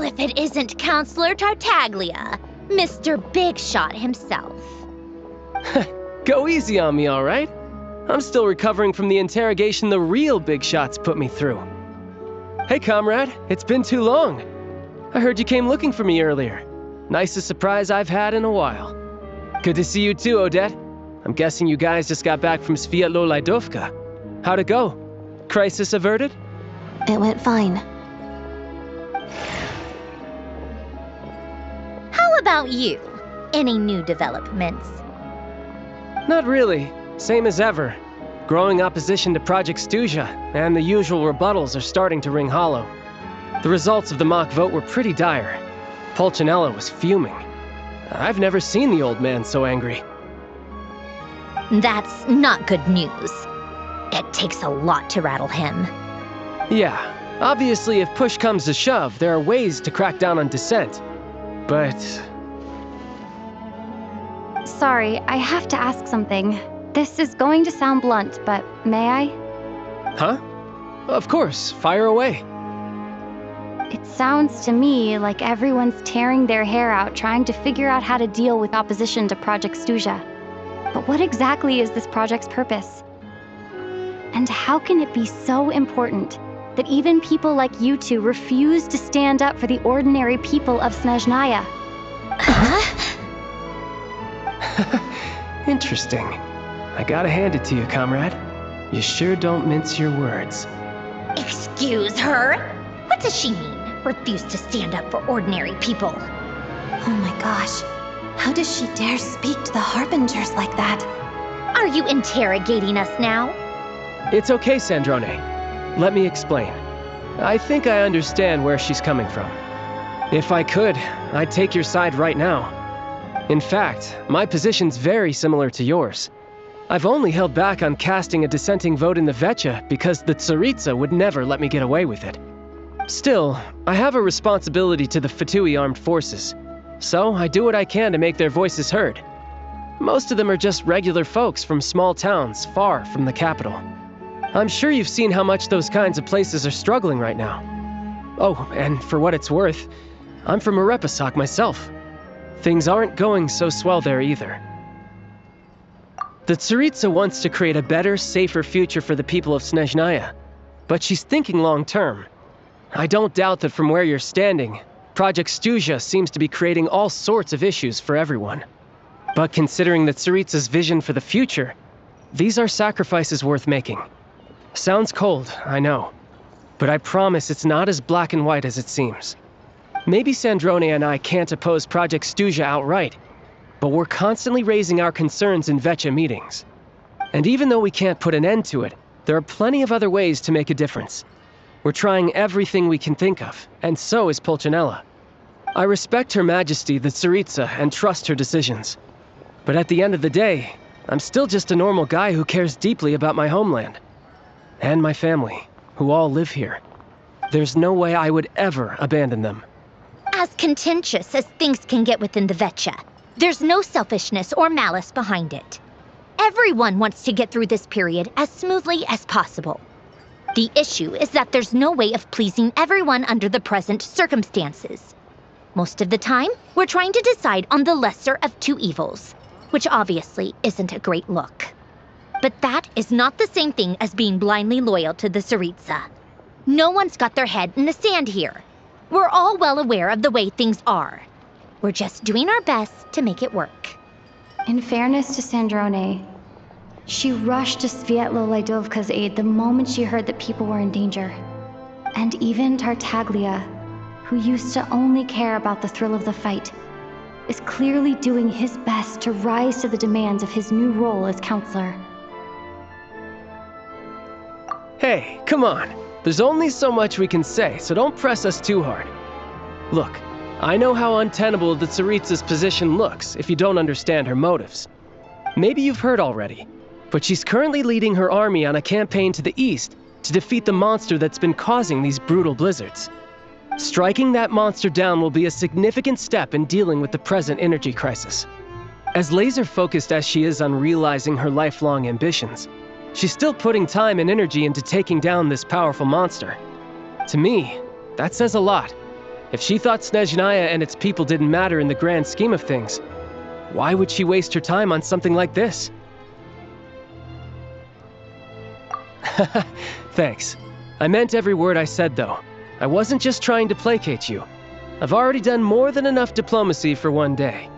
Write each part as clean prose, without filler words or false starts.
Well, if it isn't Counselor Tartaglia, Mr. Big Shot himself. Go easy on me, all right? I'm still recovering from the interrogation the real Big Shots put me through. Hey, comrade, it's been too long. I heard you came looking for me earlier. Nicest surprise I've had in a while. Good to see you too, Odette. I'm guessing you guys just got back from Sviatlo-Lajdovka. How'd it go? Crisis averted? It went fine. How about you? Any new developments? Not really. Same as ever. Growing opposition to Project Stuzha, and the usual rebuttals are starting to ring hollow. The results of the mock vote were pretty dire. Pulcinella was fuming. I've never seen the old man so angry. That's not good news. It takes a lot to rattle him. Yeah, obviously if push comes to shove, there are ways to crack down on dissent. But... Sorry, I have to ask something. This is going to sound blunt, but may I? Huh? Of course, fire away. It sounds to me like everyone's tearing their hair out trying to figure out how to deal with opposition to Project Stuzha. But what exactly is this project's purpose? And how can it be so important that even people like you two refuse to stand up for the ordinary people of Snezhnaya? Interesting. I gotta hand it to you, comrade. You sure don't mince your words. Excuse her? What does she mean? Refuse to stand up for ordinary people? Oh my gosh. How does she dare speak to the Harbingers like that? Are you interrogating us now? It's okay, Sandrone. Let me explain. I think I understand where she's coming from. If I could, I'd take your side right now. In fact, my position's very similar to yours. I've only held back on casting a dissenting vote in the Vecha because the Tsaritsa would never let me get away with it. Still, I have a responsibility to the Fatui armed forces, so I do what I can to make their voices heard. Most of them are just regular folks from small towns far from the capital. I'm sure you've seen how much those kinds of places are struggling right now. Oh, and for what it's worth, I'm from Arepasak myself. Things aren't going so swell there either. The Tsaritsa wants to create a better, safer future for the people of Snezhnaya, but she's thinking long-term. I don't doubt that from where you're standing, Project Stuzha seems to be creating all sorts of issues for everyone. But considering the Tsaritsa's vision for the future, these are sacrifices worth making. Sounds cold, I know, but I promise it's not as black and white as it seems. Maybe Sandrone and I can't oppose Project Stuzha outright, but we're constantly raising our concerns in Vecha meetings. And even though we can't put an end to it, there are plenty of other ways to make a difference. We're trying everything we can think of, and so is Pulcinella. I respect Her Majesty, the Tsaritsa, and trust her decisions. But at the end of the day, I'm still just a normal guy who cares deeply about my homeland. And my family, who all live here. There's no way I would ever abandon them. As contentious as things can get within the Vecha, there's no selfishness or malice behind it. Everyone wants to get through this period as smoothly as possible. The issue is that there's no way of pleasing everyone under the present circumstances. Most of the time, we're trying to decide on the lesser of two evils, which obviously isn't a great look. But that is not the same thing as being blindly loyal to the Tsaritsa. No one's got their head in the sand here. We're all well aware of the way things are. We're just doing our best to make it work. In fairness to Sandrone, she rushed to Sviatlo-Lajdovka's aid the moment she heard that people were in danger. And even Tartaglia, who used to only care about the thrill of the fight, is clearly doing his best to rise to the demands of his new role as counselor. Hey, come on. There's only so much we can say, so don't press us too hard. Look, I know how untenable the Tsaritsa's position looks if you don't understand her motives. Maybe you've heard already, but she's currently leading her army on a campaign to the east to defeat the monster that's been causing these brutal blizzards. Striking that monster down will be a significant step in dealing with the present energy crisis. As laser-focused as she is on realizing her lifelong ambitions, she's still putting time and energy into taking down this powerful monster. To me, that says a lot. If she thought Snezhnaya and its people didn't matter in the grand scheme of things, why would she waste her time on something like this? Thanks. I meant every word I said, though. I wasn't just trying to placate you. I've already done more than enough diplomacy for one day.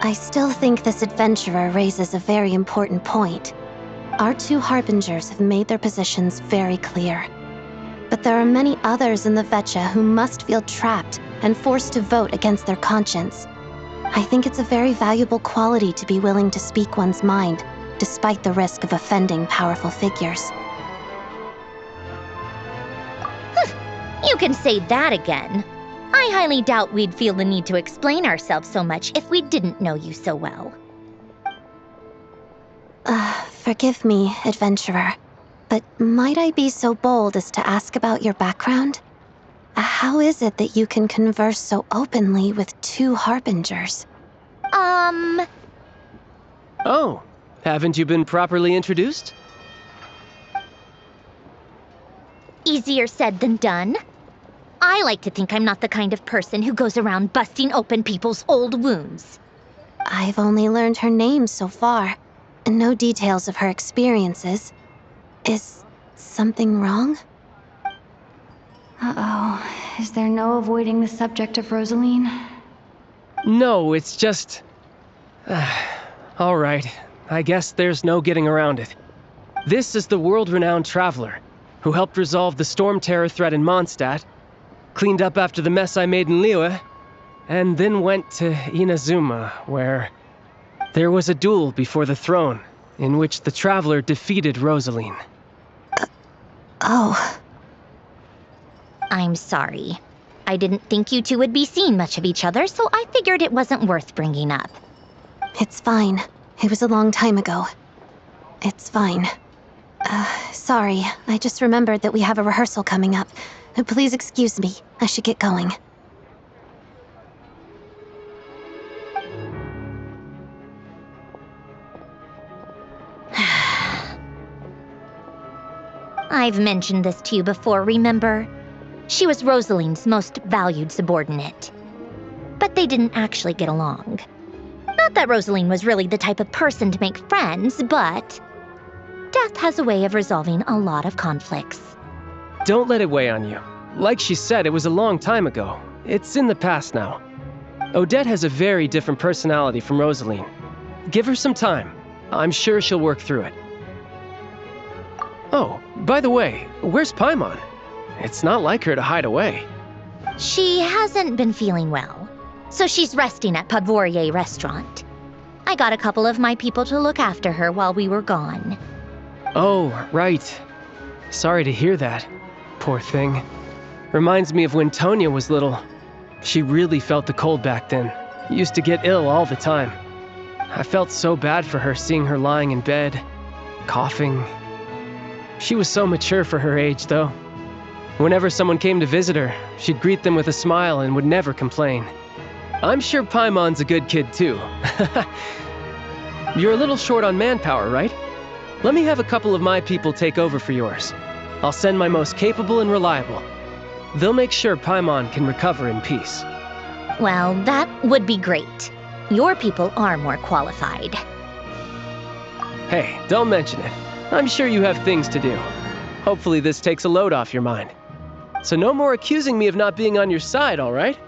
I still think this adventurer raises a very important point. Our two harbingers have made their positions very clear. But there are many others in the Vetcha who must feel trapped and forced to vote against their conscience. I think it's a very valuable quality to be willing to speak one's mind, despite the risk of offending powerful figures. You can say that again. I highly doubt we'd feel the need to explain ourselves so much if we didn't know you so well. Forgive me, adventurer, but might I be so bold as to ask about your background? How is it that you can converse so openly with two harbingers? Oh, haven't you been properly introduced? Easier said than done. I like to think I'm not the kind of person who goes around busting open people's old wounds. I've only learned her name so far, and no details of her experiences. Is something wrong? Uh-oh. Is there no avoiding the subject of Rosaline? No, it's just... all right, I guess there's no getting around it. This is the world-renowned traveler who helped resolve the storm terror threat in Mondstadt, cleaned up after the mess I made in Liyue, and then went to Inazuma, where there was a duel before the throne in which the traveler defeated Rosaline. Oh. I'm sorry. I didn't think you two would be seeing much of each other, so I figured it wasn't worth bringing up. It's fine. It was a long time ago. It's fine. Sorry. I just remembered that we have a rehearsal coming up. Please excuse me. I should get going. I've mentioned this to you before, remember? She was Rosaline's most valued subordinate. But they didn't actually get along. Not that Rosaline was really the type of person to make friends, but death has a way of resolving a lot of conflicts. Don't let it weigh on you. Like she said, it was a long time ago. It's in the past now. Odette has a very different personality from Rosaline. Give her some time. I'm sure she'll work through it. Oh, by the way, where's Paimon? It's not like her to hide away. She hasn't been feeling well, so she's resting at Podvorier restaurant. I got a couple of my people to look after her while we were gone. Oh, right. Sorry to hear that. Poor thing. Reminds me of when Tonya was little. She really felt the cold back then. Used to get ill all the time. I felt so bad for her seeing her lying in bed, coughing. She was so mature for her age, though. Whenever someone came to visit her, she'd greet them with a smile and would never complain. I'm sure Paimon's a good kid, too. You're a little short on manpower, right? Let me have a couple of my people take over for yours. I'll send my most capable and reliable. They'll make sure Paimon can recover in peace. Well, that would be great. Your people are more qualified. Hey, don't mention it. I'm sure you have things to do. Hopefully this takes a load off your mind. So no more accusing me of not being on your side, all right?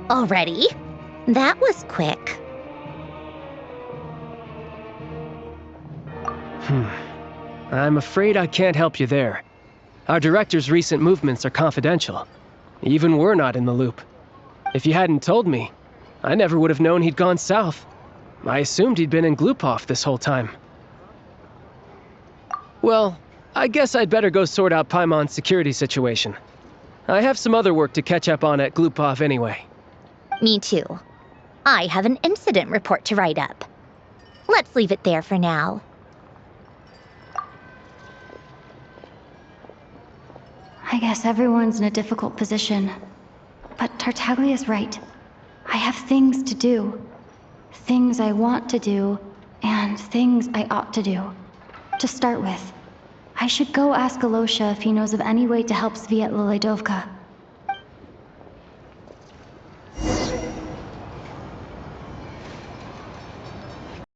Already? That was quick. I'm afraid I can't help you there. Our director's recent movements are confidential. Even we're not in the loop. If you hadn't told me, I never would have known he'd gone south. I assumed he'd been in Glupov this whole time. Well, I guess I'd better go sort out Paimon's security situation. I have some other work to catch up on at Glupov anyway. Me too. I have an incident report to write up. Let's leave it there for now. I guess everyone's in a difficult position. But Tartaglia's right. I have things to do. Things I want to do, and things I ought to do. To start with, I should go ask Alosha if he knows of any way to help Sviet Lilydovka.